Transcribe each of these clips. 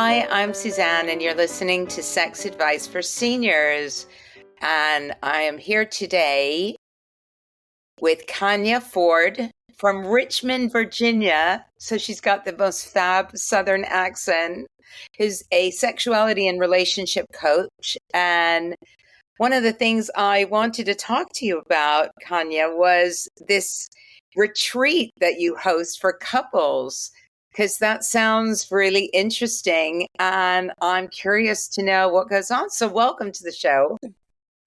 Hi, I'm Suzanne, and you're listening to Sex Advice for Seniors. And I am here today with Kanya Ford from Richmond, Virginia. So she's got the most fab Southern accent, who's a sexuality and relationship coach. And one of the things I wanted to talk to you about, Kanya, was this retreat that you host for couples, because that sounds really interesting. And I'm curious to know what goes on. So welcome to the show.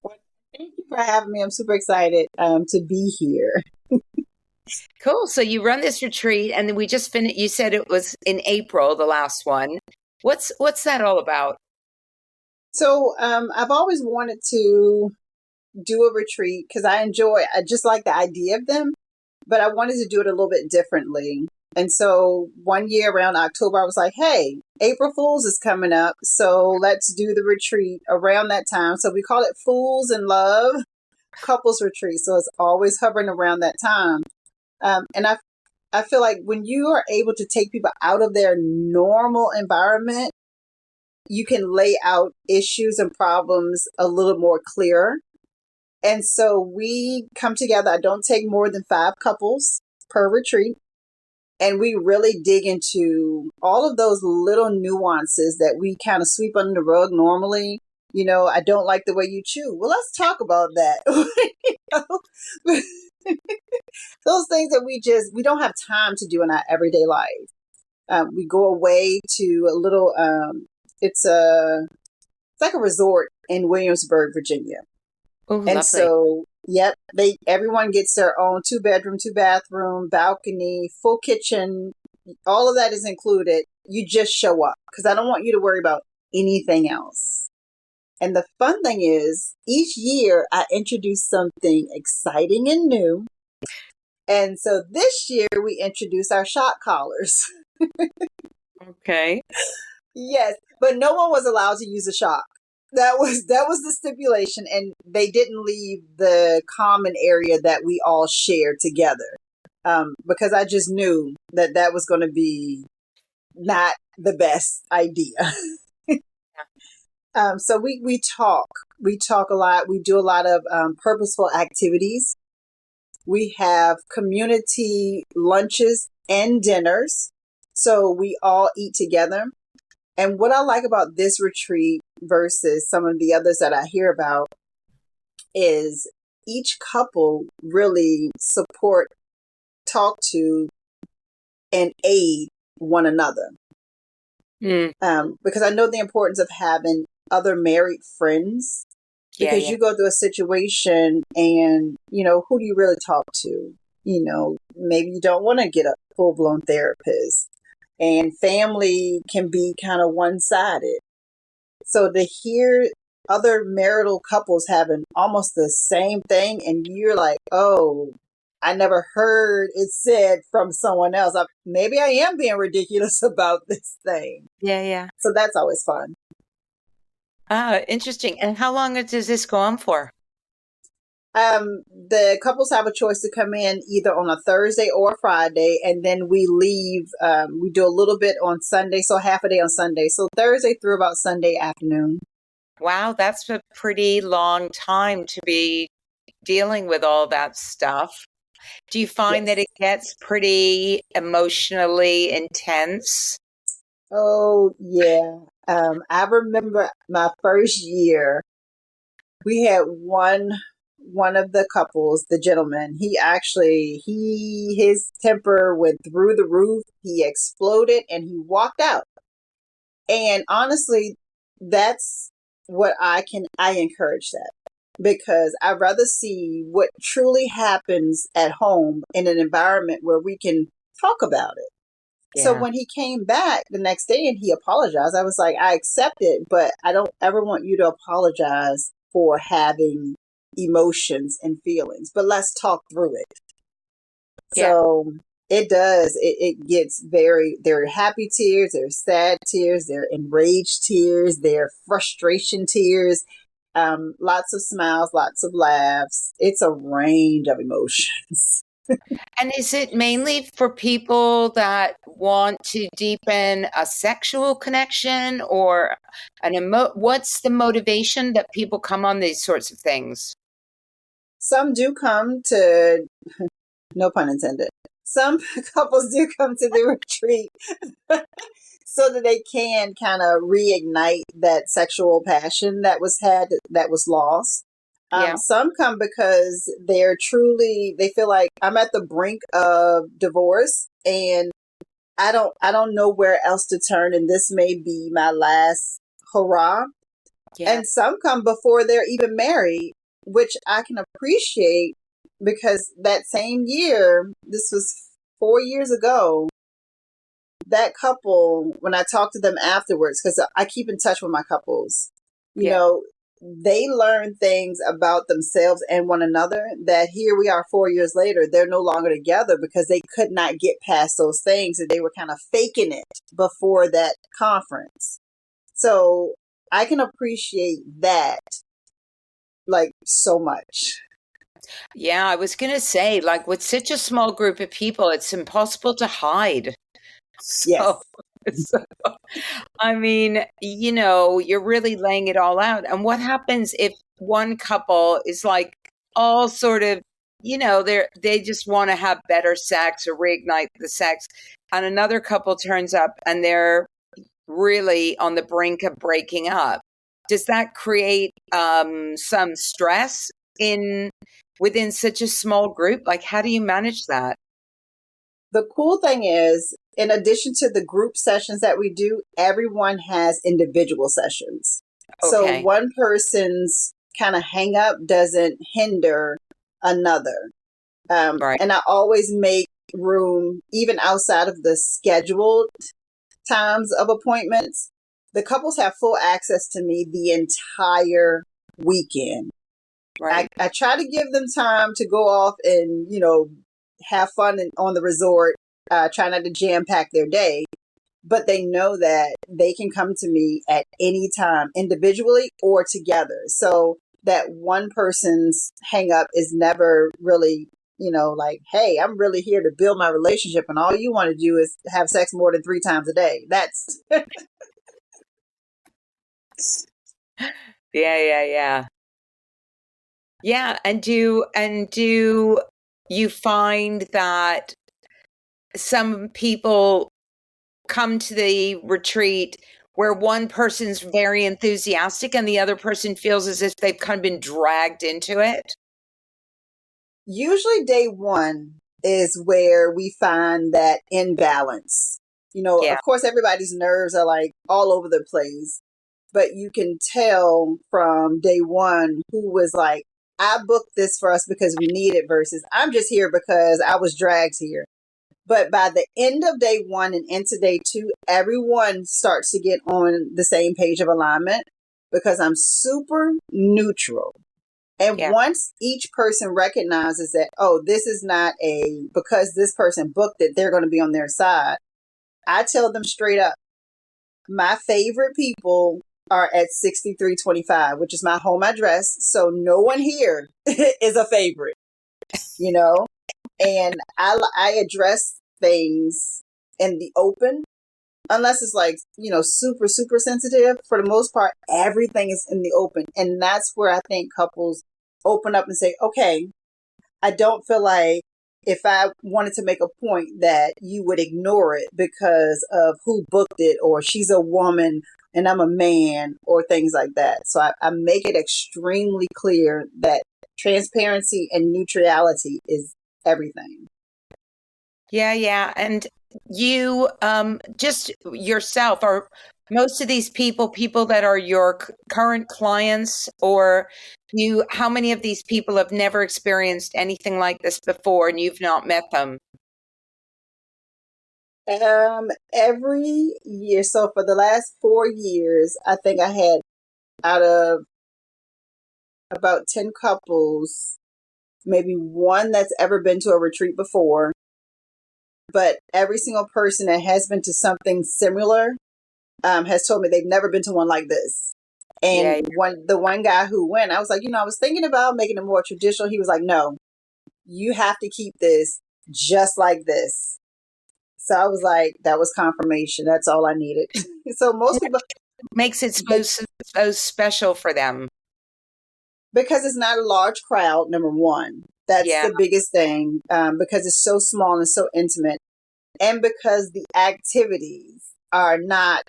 Well, thank you for having me. I'm super excited to be here. Cool. So you run this retreat, and then we just finished. You said it was in April, the last one. What's that all about? So I've always wanted to do a retreat because I just like the idea of them, but I wanted to do it a little bit differently. And so one year around October, I was like, hey, April Fool's is coming up. So let's do the retreat around that time. So we call it Fools in Love Couples Retreat. So it's always hovering around that time. And I feel like when you are able to take people out of their normal environment, you can lay out issues and problems a little more clear. And so we come together. I don't take more than 5 couples per retreat. And we really dig into all of those little nuances that we kind of sweep under the rug normally. You know, I don't like the way you chew. Well, let's talk about that. Those things that we don't have time to do in our everyday life. We go away to a little, it's like a resort in Williamsburg, Virginia. Oh, And lovely. so, yep, everyone gets their own 2-bedroom, 2-bathroom, balcony, full kitchen. All of that is included. You just show up because I don't want you to worry about anything else. And the fun thing is, each year I introduce something exciting and new. And so this year we introduced our shot collars. Okay. Yes, but no one was allowed to use a shock. That was the stipulation, and they didn't leave the common area that we all shared together, because I just knew that was going to be not the best idea. So we talk a lot. We do a lot of purposeful activities. We have community lunches and dinners, so we all eat together. And what I like about this retreat versus some of the others that I hear about is each couple really support, talk to, and aid one another. Because I know the importance of having other married friends, because you go through a situation and, you know, who do you really talk to? You know, maybe you don't want to get a full-blown therapist. And family can be kind of one-sided. So to hear other marital couples having almost the same thing, and you're like, oh, I never heard it said from someone else. Maybe I am being ridiculous about this thing. Yeah. So that's always fun. Interesting. And how long does this go on for? The couples have a choice to come in either on a Thursday or a Friday, and then we leave. We do a little bit on Sunday, so half a day on Sunday. So Thursday through about Sunday afternoon. Wow, that's a pretty long time to be dealing with all that stuff. Do you find that it gets pretty emotionally intense? Oh, yeah. I remember my first year, we had one of the couples, the gentleman, his temper went through the roof. He exploded and he walked out. And honestly, that's what I encourage that, because I'd rather see what truly happens at home in an environment where we can talk about it. Yeah. So when he came back the next day and he apologized, I was like, I accept it, but I don't ever want you to apologize for having emotions and feelings, but let's talk through it. Yeah. So it does. It gets there are happy tears, there are sad tears, there are enraged tears, there are frustration tears, lots of smiles, lots of laughs. It's a range of emotions. And is it mainly for people that want to deepen a sexual connection or what's the motivation that people come on these sorts of things? Some do come to, no pun intended, some couples do come to the retreat so that they can kind of reignite that sexual passion that was lost. Yeah. Some come because they feel like I'm at the brink of divorce and I don't know where else to turn, and this may be my last hurrah. Yeah. And some come before they're even married, which I can appreciate because that same year, this was 4 years ago, that couple, when I talked to them afterwards, because I keep in touch with my couples, you Yeah. know, they learn things about themselves and one another that here we are 4 years later, they're no longer together because they could not get past those things and they were kind of faking it before that conference. So I can appreciate that like so much. Yeah, I was going to say, like, with such a small group of people, it's impossible to hide. Yes. So, so, I mean, you're really laying it all out. And what happens if one couple is like all sort of, they just want to have better sex or reignite the sex, and another couple turns up and they're really on the brink of breaking up? Does that create some stress in within such a small group? Like, how do you manage that? The cool thing is, in addition to the group sessions that we do, everyone has individual sessions. So Okay. one person's kind of hang up doesn't hinder another. Right. And I always make room, even outside of the scheduled times of appointments. The couples have full access to me the entire weekend. Right. I try to give them time to go off and, have fun on the resort, try not to jam pack their day, but they know that they can come to me at any time, individually or together. So that one person's hang up is never really, like, hey, I'm really here to build my relationship and all you want to do is have sex more than 3 times a day. That's Yeah, yeah, yeah. Yeah, and do you find that some people come to the retreat where one person's very enthusiastic and the other person feels as if they've kind of been dragged into it? usually day one is where we find that imbalance. Yeah, Of course, everybody's nerves are like all over the place, but you can tell from day one who was like, I booked this for us because we need it versus I'm just here because I was dragged here. But by the end of day one and into day two, everyone starts to get on the same page of alignment because I'm super neutral. And yeah. once each person recognizes that, oh, this is not because this person booked it, they're going to be on their side. I tell them straight up, my favorite people are at 6325, which is my home address. So no one here is a favorite, you know? And I address things in the open, unless it's like, super, super sensitive. For the most part, everything is in the open. And that's where I think couples open up and say, okay, I don't feel like if I wanted to make a point that you would ignore it because of who booked it or she's a woman and I'm a man or things like that. So I make it extremely clear that transparency and neutrality is everything. Yeah, yeah. And you, just yourself, are most of these people that are your current clients, or how many of these people have never experienced anything like this before and you've not met them? Every year. So for the last 4 years, I think I had out of about 10 couples, maybe one that's ever been to a retreat before. But every single person that has been to something similar has told me they've never been to one like this. And Yeah, the one guy who went, I was like, I was thinking about making it more traditional. He was like, no, you have to keep this just like this. So I was like, that was confirmation. That's all I needed. So most people, Makes it so special for them. because it's not a large crowd, number one, that's Yeah, the biggest thing, because it's so small and so intimate. And because the activities are not,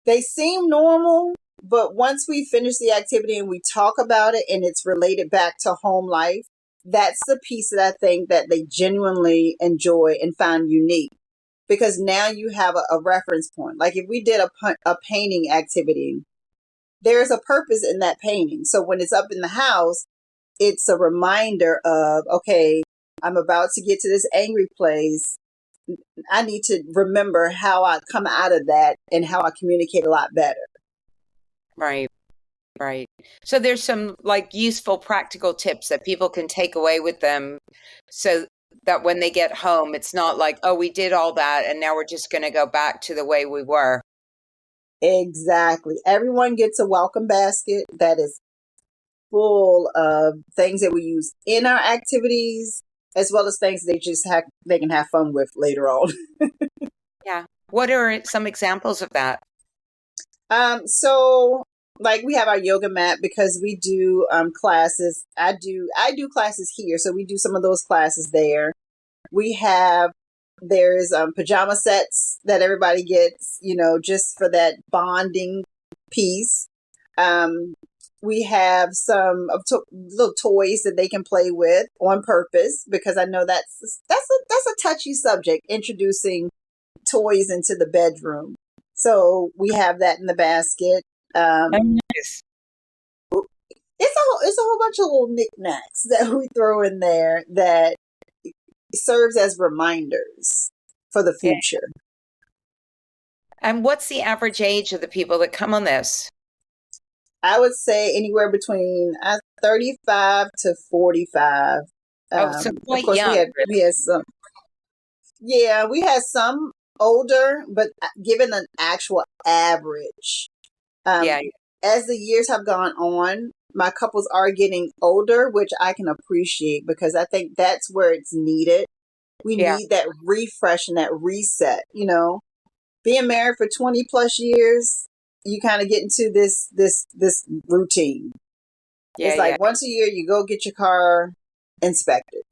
they seem normal, but once we finish the activity and we talk about it and it's related back to home life, that's the piece that I think that they genuinely enjoy and find unique. Because now you have a reference point. Like if we did a painting activity, there's a purpose in that painting. So when it's up in the house, it's a reminder of, okay, I'm about to get to this angry place. I need to remember how I come out of that and how I communicate a lot better. right, right. So there's some like useful practical tips that people can take away with them so that when they get home, it's not like, oh, we did all that and now we're just going to go back to the way we were. Exactly. Everyone gets a welcome basket that is full of things that we use in our activities, as well as things they can have fun with later on. Yeah. What are some examples of that? So like we have our yoga mat because we do classes. I do classes here, so we do some of those classes there. We have there's pajama sets that everybody gets, just for that bonding piece. Um, we have some of little toys that they can play with on purpose because I know that's a touchy subject, introducing toys into the bedroom. So we have that in the basket. Oh, Um, nice. it's a whole bunch of little knickknacks that we throw in there that serves as reminders for the Yeah. future. And what's the average age of the people that come on this? I would say anywhere between 35 to 45. Oh, so Of quite course, we young, had we really. had some. Yeah, we had some older, but given an actual average, um, Yeah, as the years have gone on, my couples are getting older, which I can appreciate because I think that's where it's needed. We yeah, need that refresh and that reset. Being married for 20 plus years, you kind of get into this routine. yeah, It's yeah, like once a year you go get your car inspected.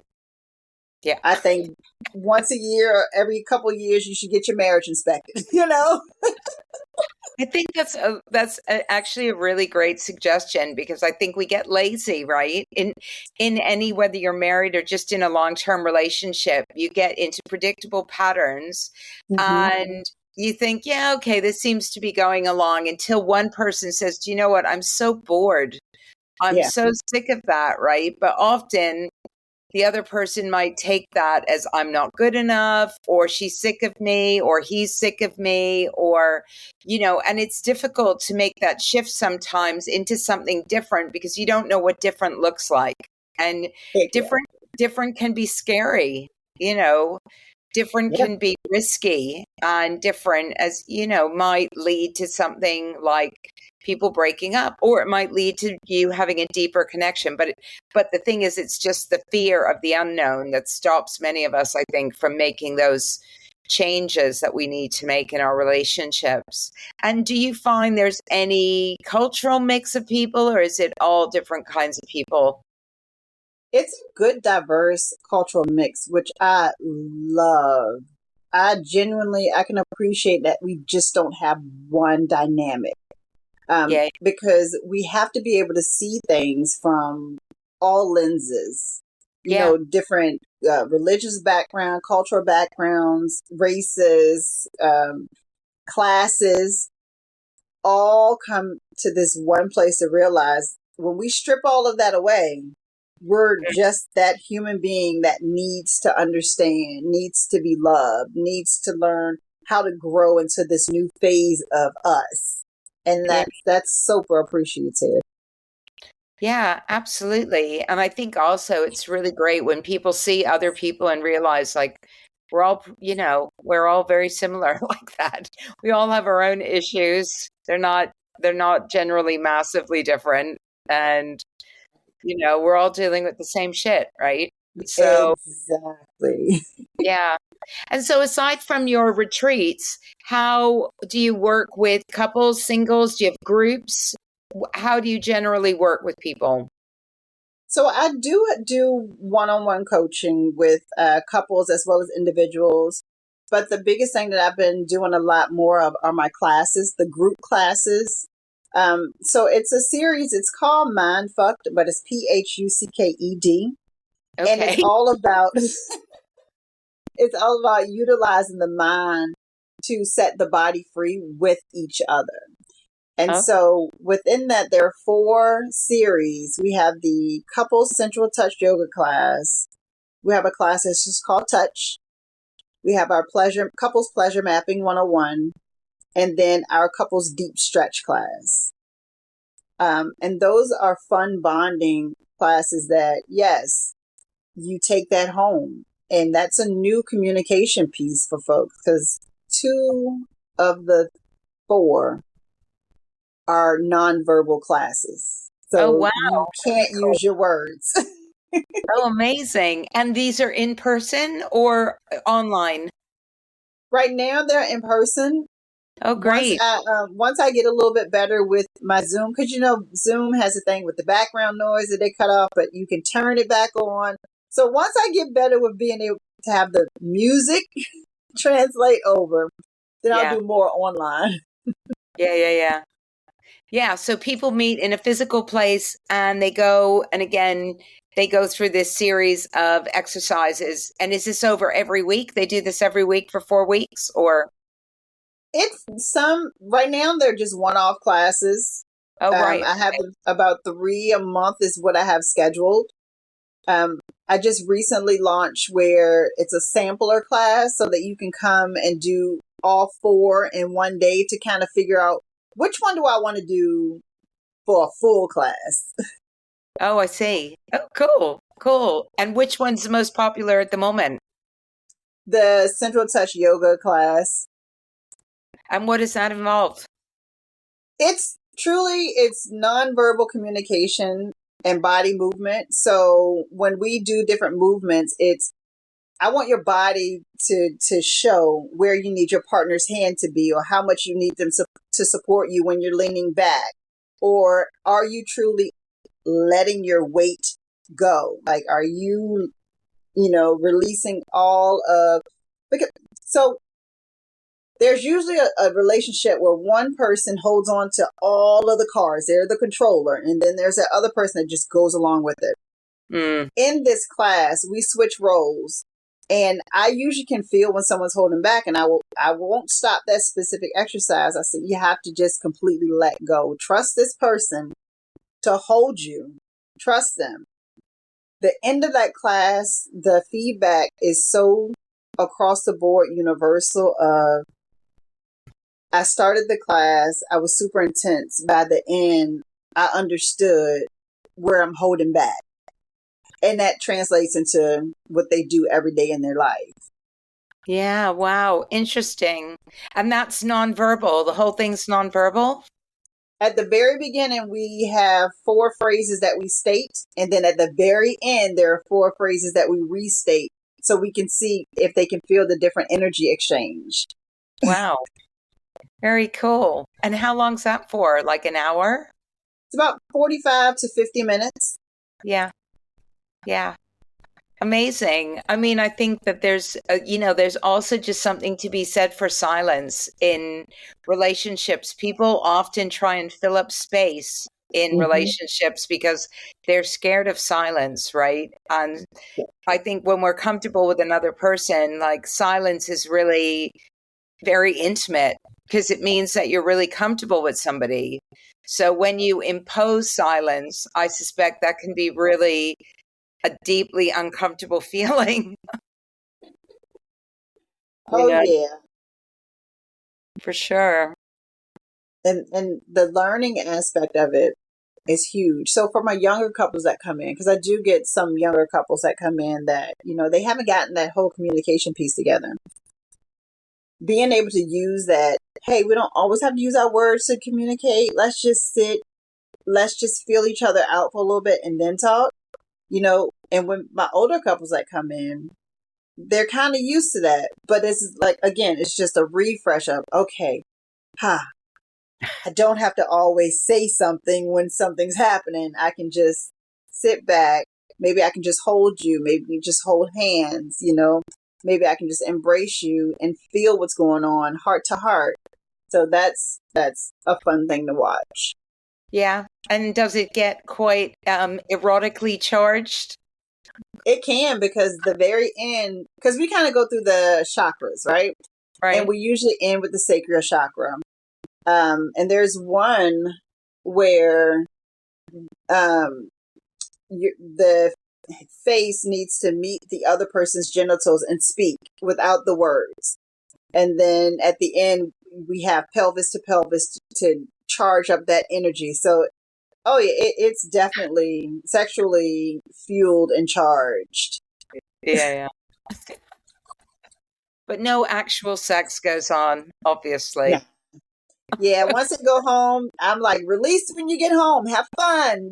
yeah. I think once a year or every couple of years you should get your marriage inspected, you know? I think actually a really great suggestion because I think we get lazy, right? In any whether you're married or just in a long-term relationship, you get into predictable patterns Hmm. and you think, yeah, okay, this seems to be going along until one person says, "Do you know what? I'm so bored. I'm Yeah, so sick of that," right? But often the other person might take that as I'm not good enough, or she's sick of me, or he's sick of me, or, and it's difficult to make that shift sometimes into something different because you don't know what different looks like. And exactly. different, different can be scary, you know, different Yeah, can be risky and different might lead to something like people breaking up or it might lead to you having a deeper connection but the thing is it's just the fear of the unknown that stops many of us I think from making those changes that we need to make in our relationships. And do you find there's any cultural mix of people or is it all different kinds of people? it's a good, diverse cultural mix, which I love. I can appreciate that we just don't have one dynamic. Yeah, Because we have to be able to see things from all lenses, yeah, different religious background, cultural backgrounds, races, classes, all come to this one place to realize when we strip all of that away, we're just that human being that needs to understand, needs to be loved, needs to learn how to grow into this new phase of us. And yeah. that's super appreciative. Yeah, absolutely. And I think also it's really great when people see other people and realize like we're all very similar like that. We all have our own issues. They're not generally massively different. And We're all dealing with the same shit, right? So, Exactly. yeah. And so aside from your retreats, how do you work with couples, singles? Do you have groups? How do you generally work with people? So I do one-on-one coaching with couples as well as individuals. But the biggest thing that I've been doing a lot more of are my classes, the group classes. So it's a series. It's called Mind Fucked, but it's Phucked, and Okay. it's all about utilizing the mind to set the body free with each other. And Oh, so within that, there are 4 series. We have the couples central touch yoga class. We have a class that's just called Touch. We have our couples pleasure mapping 101, and then our couples deep stretch class. And those are fun bonding classes that, yes, you take that home. And that's a new communication piece for folks because 2 of the 4 are nonverbal classes. oh, So wow. you Very can't cool. use your words. Oh, amazing. And these are in person or online? Right now they're in person. Oh, great. Once I get a little bit better with my Zoom, because Zoom has a thing with the background noise that they cut off, but you can turn it back on. So once I get better with being able to have the music translate over, then I'll Yeah. do more online. Yeah, yeah, yeah. Yeah, so people meet in a physical place and they go through this series of exercises. And is this over every week? They do this every week for 4 weeks or? It's right now they're just one-off classes. Oh, right. I have about 3 a month is what I have scheduled. I just recently launched where it's a sampler class so that you can come and do all 4 in one day to kind of figure out which one do I want to do for a full class. Oh, I see. Oh, cool. Cool. And which one's the most popular at the moment? The Central Touch Yoga class. And what does that involve? It's nonverbal communication and body movement. So when we do different movements, I want your body to show where you need your partner's hand to be or how much you need them to support you when you're leaning back. Or are you truly letting your weight go? Like, are you, releasing all of, so there's usually a relationship where one person holds on to all of the cards. They're the controller. And then there's that other person that just goes along with it. Mm. In this class, we switch roles. And I usually can feel when someone's holding back, and I won't stop that specific exercise. I said, you have to just completely let go. Trust this person to hold you. Trust them. The end of that class, the feedback is so across the board universal. I started the class. I was super intense. By the end, I understood where I'm holding back. And that translates into what they do every day in their life. Yeah, wow. Interesting. And that's nonverbal. The whole thing's nonverbal? At the very beginning, we have 4 phrases that we state. And then at the very end, there are 4 phrases that we restate so we can see if they can feel the different energy exchange. Wow. Very cool. And how long's that for? Like an hour? It's about 45 to 50 minutes. Yeah. Yeah. Amazing. I mean, I think that there's also just something to be said for silence in relationships. People often try and fill up space in Mm-hmm. relationships because they're scared of silence, right? And I think when we're comfortable with another person, like silence is really very intimate because it means that you're really comfortable with somebody. So when you impose silence, I suspect that can be really a deeply uncomfortable feeling, you Oh, know, yeah. for sure. And the learning aspect of it is huge. So for my younger couples that come in, because I do get some younger couples that come in that, they haven't gotten that whole communication piece together. Being able to use that, hey, we don't always have to use our words to communicate. Let's just sit let's just feel each other out for a little bit and then talk, and when my older couples that come in, they're kind of used to that. But it's like, again, it's just a refresh of, okay, I don't have to always say something when something's happening. I can just sit back. Maybe I can just hold you. Maybe we just hold hands, Maybe I can just embrace you and feel what's going on heart to heart. So that's a fun thing to watch. Yeah. And does it get quite erotically charged? It can, because the very end, because we kind of go through the chakras, right? Right. And we usually end with the sacral chakra. And there's one where the face needs to meet the other person's genitals and speak without the words. And then at the end, we have pelvis to pelvis to charge up that energy. So, oh yeah, it's definitely sexually fueled and charged. Yeah. But no actual sex goes on, obviously. Yeah. Yeah, once I go home, I'm like, release when you get home. Have fun.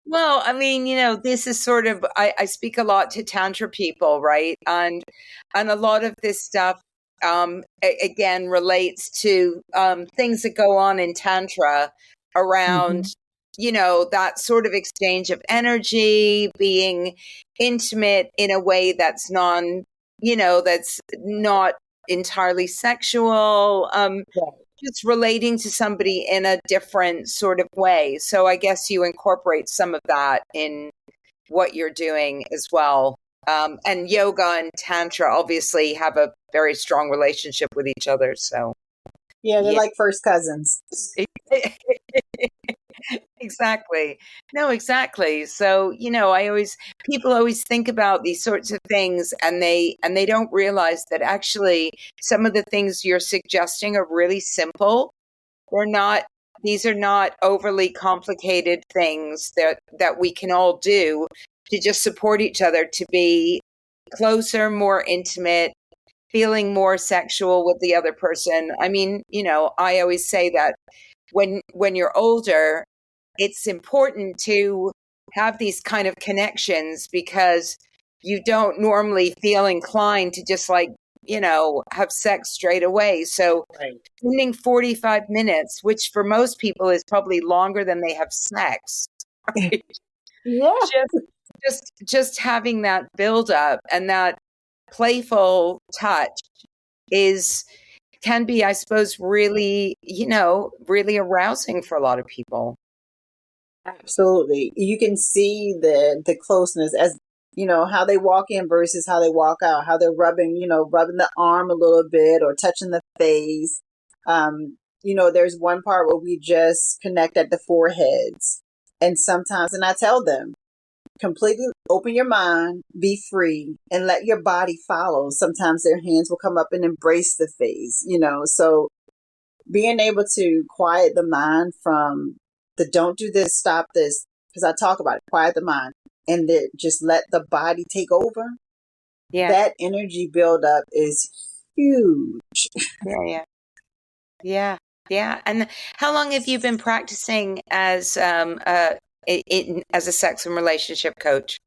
Well, I mean, this is sort of, I speak a lot to Tantra people, right? And a lot of this stuff, again, relates to things that go on in Tantra around, that sort of exchange of energy, being intimate in a way that's that's not entirely sexual. Just relating to somebody in a different sort of way. So I guess you incorporate some of that in what you're doing as well. And yoga and tantra obviously have a very strong relationship with each other. So yeah, they're like first cousins. Exactly. No, exactly. So, people always think about these sorts of things and they don't realize that actually some of the things you're suggesting are really simple. These are not overly complicated things that we can all do to just support each other to be closer, more intimate, feeling more sexual with the other person. I mean, I always say that when you're older, it's important to have these kind of connections because you don't normally feel inclined to just have sex straight away. So spending 45 minutes, which for most people is probably longer than they have sex. Right? Yeah. Just having that build up and that playful touch can be, I suppose, really, really arousing for a lot of people. Absolutely. You can see the closeness as, how they walk in versus how they walk out, how they're rubbing the arm a little bit or touching the face. There's one part where we just connect at the foreheads. And sometimes, and I tell them, completely open your mind, be free, and let your body follow. Sometimes their hands will come up and embrace the face, so being able to quiet the mind from the don't do this, stop this, because I talk about it, quiet the mind, and just let the body take over. Yeah. That energy buildup is huge. Yeah. And how long have you been practicing as a sex and relationship coach?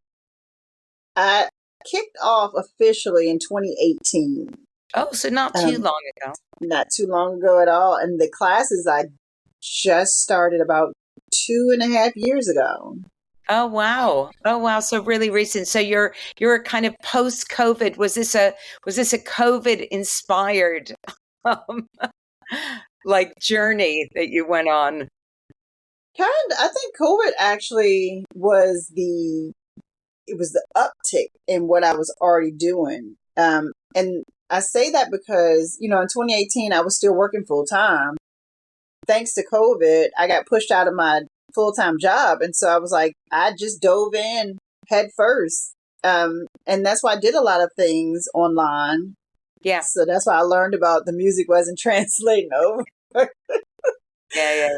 I kicked off officially in 2018. Oh, so not too long ago. Not too long ago at all. And the classes I just started about 2.5 years ago. Oh wow! So really recent. So you're kind of post COVID. Was this a COVID inspired journey that you went on? I think COVID actually was the uptick in what I was already doing. And I say that because, in 2018, I was still working full time. Thanks to COVID, I got pushed out of my full-time job. And so I was like, I just dove in head first. And that's why I did a lot of things online. Yeah. So that's why I learned about the music wasn't translating over. Yeah.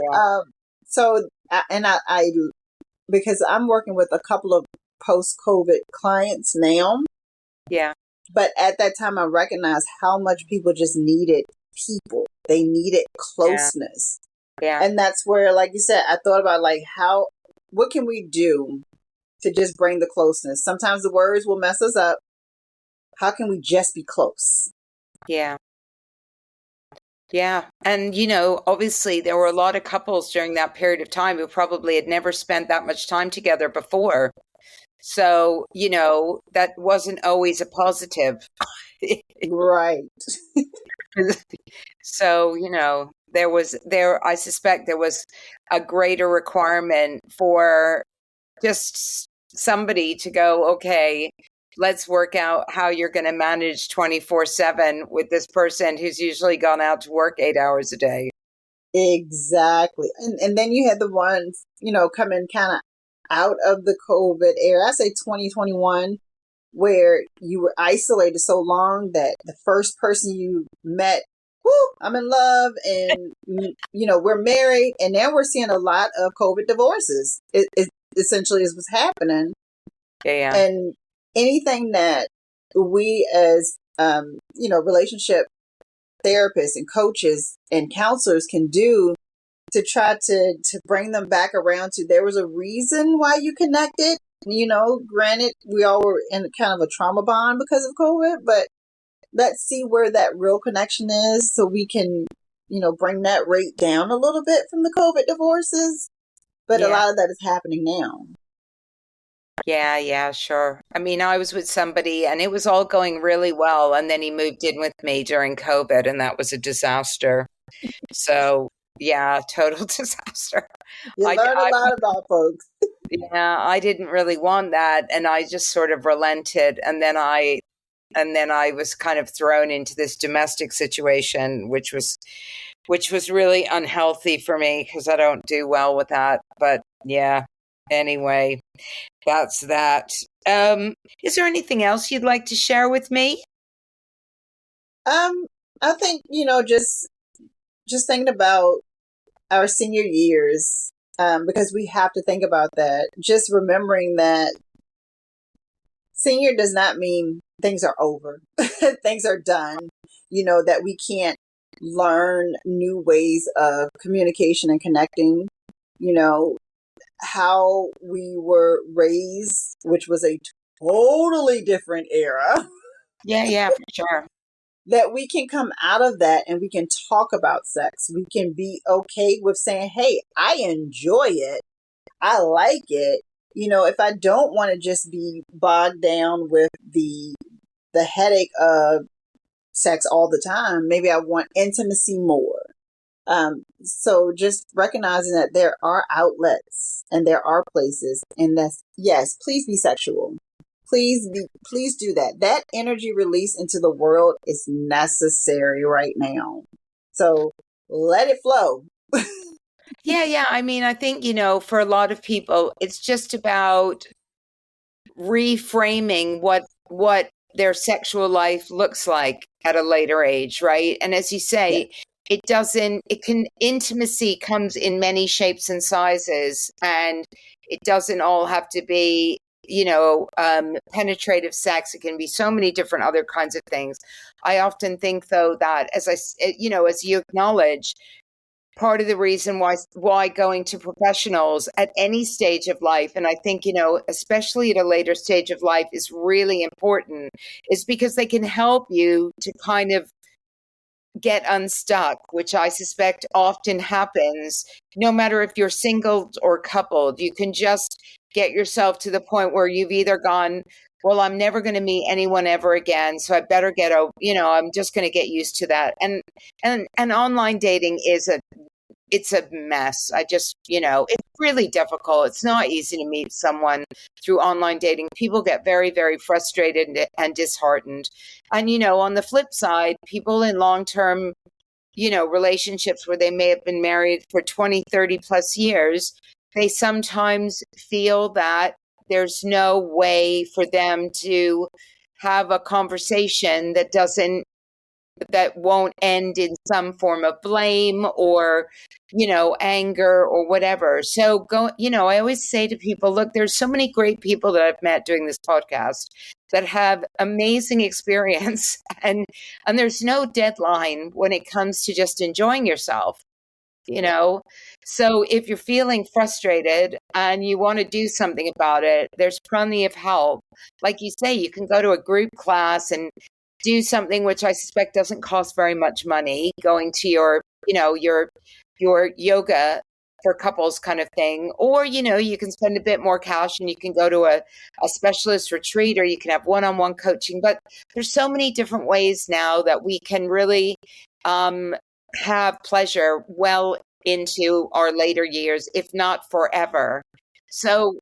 So, I because I'm working with a couple of post-COVID clients now. Yeah. But at that time, I recognized how much people just needed people. They needed closeness. Yeah. And that's where, like you said, I thought about like what can we do to just bring the closeness? Sometimes the words will mess us up. How can we just be close? Yeah. Yeah. And, obviously there were a lot of couples during that period of time who probably had never spent that much time together before. So, that wasn't always a positive. Right. So, I suspect there was a greater requirement for just somebody to go, okay, let's work out how you're going to manage 24/7 with this person who's usually gone out to work 8 hours a day. Exactly. And then you had the ones, coming kind of out of the COVID era. I say 2021, where you were isolated so long that the first person you met, whoo, I'm in love, and we're married, and now we're seeing a lot of COVID divorces. It essentially is what's happening, Yeah. and anything that we as relationship therapists and coaches and counselors can do to try to bring them back around to there was a reason why you connected. Granted, we all were in kind of a trauma bond because of COVID, but let's see where that real connection is so we can, bring that rate down a little bit from the COVID divorces. But a Yeah. lot of that is happening now. Yeah, sure. I mean, I was with somebody and it was all going really well. And then he moved in with me during COVID, and that was a disaster. So, yeah, total disaster. You I, learn a I, lot about folks. yeah, I didn't really want that. And I just sort of relented. And then I was kind of thrown into this domestic situation, which was really unhealthy for me because I don't do well with that. But yeah, anyway, that's that. Is there anything else you'd like to share with me? I think, just thinking about our senior years, because we have to think about that. Just remembering that senior does not mean things are over. Things are done. That we can't learn new ways of communication and connecting. How we were raised, which was a totally different era. Yeah, for sure. That we can come out of that and we can talk about sex. We can be okay with saying, hey, I enjoy it. I like it. If I don't want to just be bogged down with the headache of sex all the time, maybe I want intimacy more. So just recognizing that there are outlets and there are places, and that's, yes, please be sexual. Please do that. That energy release into the world is necessary right now. So let it flow. Yeah. I mean, I think, for a lot of people, it's just about reframing what their sexual life looks like at a later age, right? And as you Yeah. say, intimacy comes in many shapes and sizes, and it doesn't all have to be, penetrative sex. It can be so many different other kinds of things. I often think, though, that as you acknowledge, part of the reason why going to professionals at any stage of life, and I think, especially at a later stage of life, is really important, is because they can help you to kind of get unstuck, which I suspect often happens no matter if you're single or coupled. You can just get yourself to the point where you've either gone, well, I'm never going to meet anyone ever again, so I better I'm just going to get used to that. And online dating it's a mess. It's really difficult. It's not easy to meet someone through online dating. People get very, very frustrated and disheartened. And, on the flip side, people in long-term, relationships where they may have been married for 20, 30 plus years, they sometimes feel that there's no way for them to have a conversation that won't end in some form of blame or, anger or whatever. So I always say to people, look, there's so many great people that I've met doing this podcast that have amazing experience and there's no deadline when it comes to just enjoying yourself. you know? So if you're feeling frustrated and you want to do something about it, there's plenty of help. Like you say, you can go to a group class and do something which I suspect doesn't cost very much money, going to your, your yoga for couples kind of thing. Or, you can spend a bit more cash and you can go to a specialist retreat, or you can have one-on-one coaching. But there's so many different ways now that we can really have pleasure well into our later years, if not forever. So,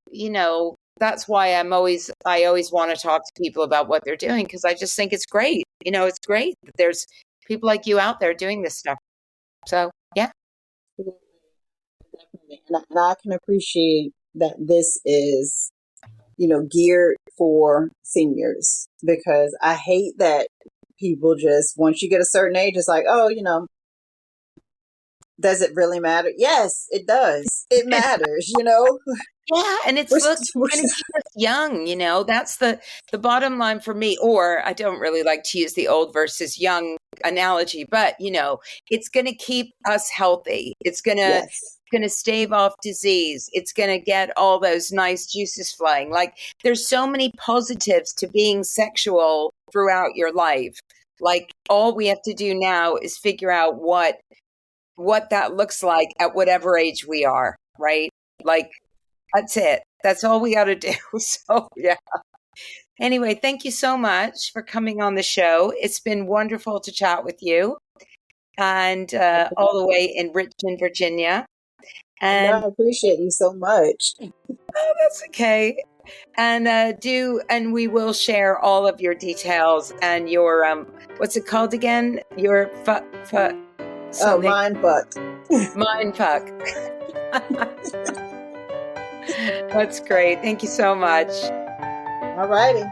that's why I always want to talk to people about what they're doing, because I just think it's great. It's great that there's people like you out there doing this stuff. So, yeah. Definitely. And I can appreciate that this is, geared for seniors, because I hate that people just, once you get a certain age, it's like, oh, does it really matter? Yes, it does. It matters, Yeah, and it's going to keep us young, That's the bottom line for me. Or I don't really like to use the old versus young analogy, but it's going to keep us healthy. It's going to Yes. going to stave off disease. It's going to get all those nice juices flowing. Like, there's so many positives to being sexual throughout your life. Like, all we have to do now is figure out what that looks like at whatever age we are, right? Like, that's it. That's all we got to do. So, yeah. Anyway, thank you so much for coming on the show. It's been wonderful to chat with you, and all the way in Richmond, Virginia. And I appreciate you so much. Oh, that's okay. And we will share all of your details and your what's it called again? Your something. Oh, mind fuck. Mind fuck. That's great. Thank you so much. All righty.